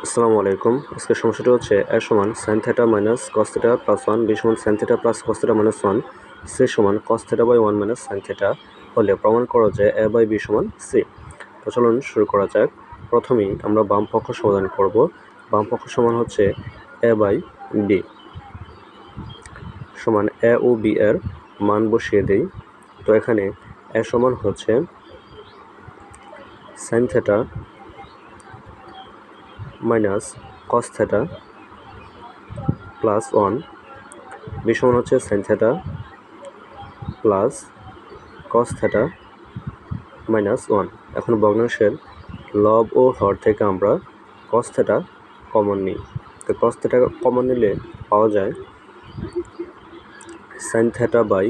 আসসালামু আলাইকুম। আজকের সমস্যাটি হচ্ছে a সমান sin θ minus cos θ plus 1, b সমান sin θ plus cos θ minus 1, c সমান cos θ বাই 1 মাইনাস sin θ হলে প্রমাণ করো যে a বাই b সমান c। তো চলুন শুরু করা যাক। প্রথমেই আমরা বাম পক্ষ সমাধান করব। বাম পক্ষ সমান হচ্ছে a বাই b সমান a ও b এর মান বসিয়ে দেই। তো এখানে a সমান হচ্ছে sin θ minus cos θ plus 1, b সমান হচ্ছে sin θ প্লাস cos θ মাইনাস 1। এখন ভগ্নাংশের লব ও হর থেকে আমরা cos θ কমন নিই। তো cos θ কমন নিলে পাওয়া যায় sin θ by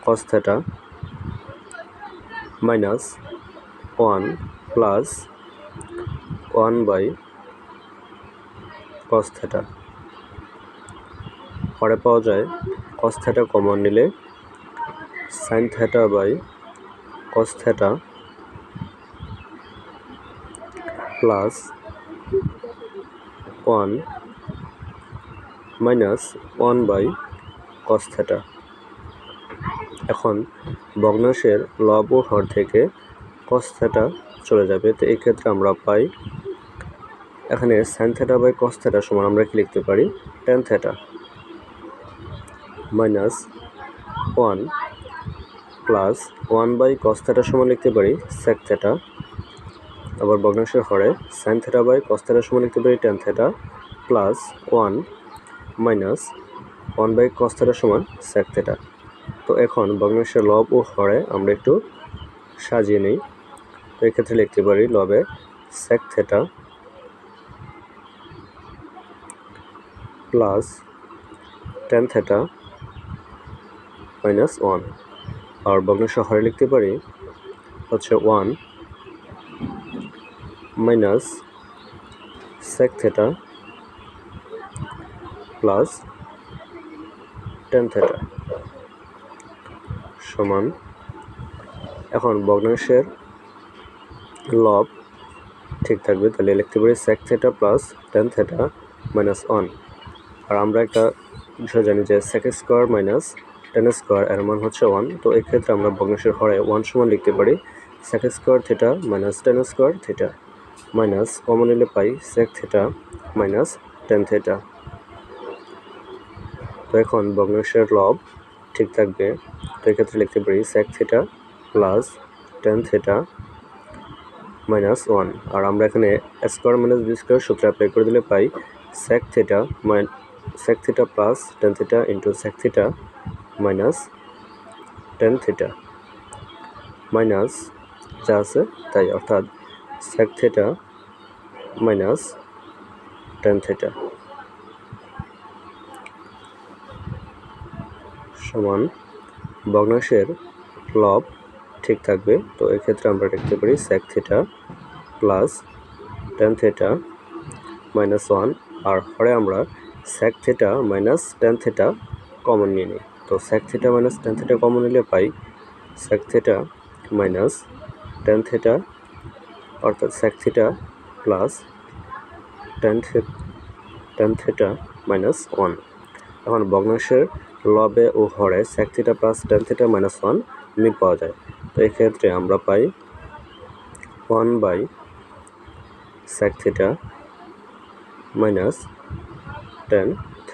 cos θ minus 1 plus 1 by cos θ। পরে পাওয়া যায় cos θ কমন নিলে sin θ by cos θ plus 1 minus 1 by cos θ। এখন ভগ্নাংশের লব ও হর থেকে cos θ চলে যাবে। তো এই ক্ষেত্রে আমরা পাই এখানে sin θ বাই cos θ সমান আমরা কি লিখতে পারি tan θ minus 1 plus 1 by cos θ সমান লিখতে পারি sec θ। আবার ভগ্নাংশের হরে sin θ বাই cos θ সমান লিখতে পারি tan θ plus 1 minus 1 by cos θ সমান sec θ। তো এখন ভগ্নাংশের লব ও হরে আমরা একটু সাজিয়ে নিই। তো এক্ষেত্রে লিখতে পারি লবে sec θ প্লাস tan θ মাইনাস 1। আর ভগ্নাংশের হরে লিখতে পারি হচ্ছে 1 মাইনাস sec θ প্লাস tan θ সমান। এখন ভগ্নাংশের লব ঠিক থাকবে, তাহলে লিখতে পারি sec θ প্লাস tan θ মাইনাস 1। আর আমরা একটা বিষয় জানি যে sec square minus tan square এর মান হচ্ছে 1। তো এক্ষেত্রে আমরা ভগ্নাংশের হরে 1 সমান লিখতে পারি sec square θ minus tan square θ minus common নিলে পাই sec θ মাইনাস tan θ। তো এখন ভগ্নাংশের লব ঠিক থাকবে, তো এক্ষেত্রে লিখতে পারি sec θ প্লাস tan θ মাইনাস 1। আর আমরা এখানে স্কোয়ার মাইনাস বি স্কোয়ার সূত্র অ্যাপ্লাই করে দিলে পাই sec θ plus tan θ into sec θ minus tan θ minus যা আছে তাই, অর্থাৎ sec θ মাইনাস tan θ সমান ভগ্নাংশের লব ঠিক থাকবে। তো এক্ষেত্রে আমরা লিখতে পারি sec θ প্লাস tan θ মাইনাস 1। আর হরে আমরা sec θ মাইনাস tan θ কমন নিয়ে নিই। তো sec θ মাইনাস tan θ কমন নিলে পাই sec θ মাইনাস tan θ, অর্থাৎ sec θ প্লাস tan θ মাইনাস 1। এখন ভগ্নাংশের লবে ও হরে sec θ প্লাস tan θ মাইনাস 1 মিল পাওয়া যায়। তো এক্ষেত্রে আমরা পাই 1 বাই sec θ মাইনাস tan θ।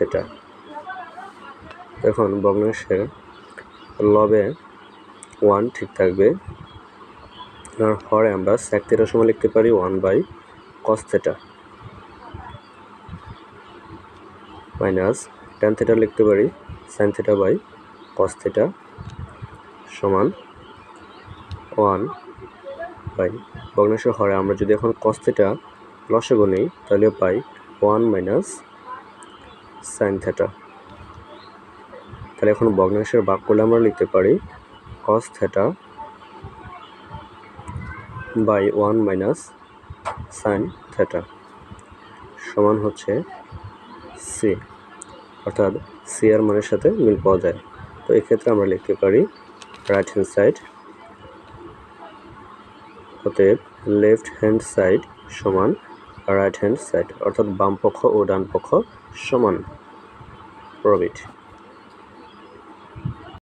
এখন ভগ্নাংশের লবে 1 ঠিক থাকবে, আর হরে আমরা sec θ সমান লিখতে পারি 1 বাই cos θ মাইনাস tan θ লিখতে পারি sin θ বাই cos θ সমান 1 বাই ভগ্নাংশের হরে আমরা যদি এখন cos θ লসাগু নেই তাহলে পাই 1 মাইনাস sin θ। তাহলে এখন ভগ্নাংশের ভাগ করলে আমরা লিখতে পারি cos θ বাই 1 মাইনাস sin θ সমান হচ্ছে c, অর্থাৎ c এর মানের সাথে মিল পাওয়া যায়। তো এক্ষেত্রে আমরা লিখতে পারি রাইট হ্যান্ড সাইড, অতএব লেফট হ্যান্ড সাইড সমান রাইট হ্যান্ড সাইড, অর্থাৎ বাম পক্ষ ও ডান পক্ষ সমান প্রবিট।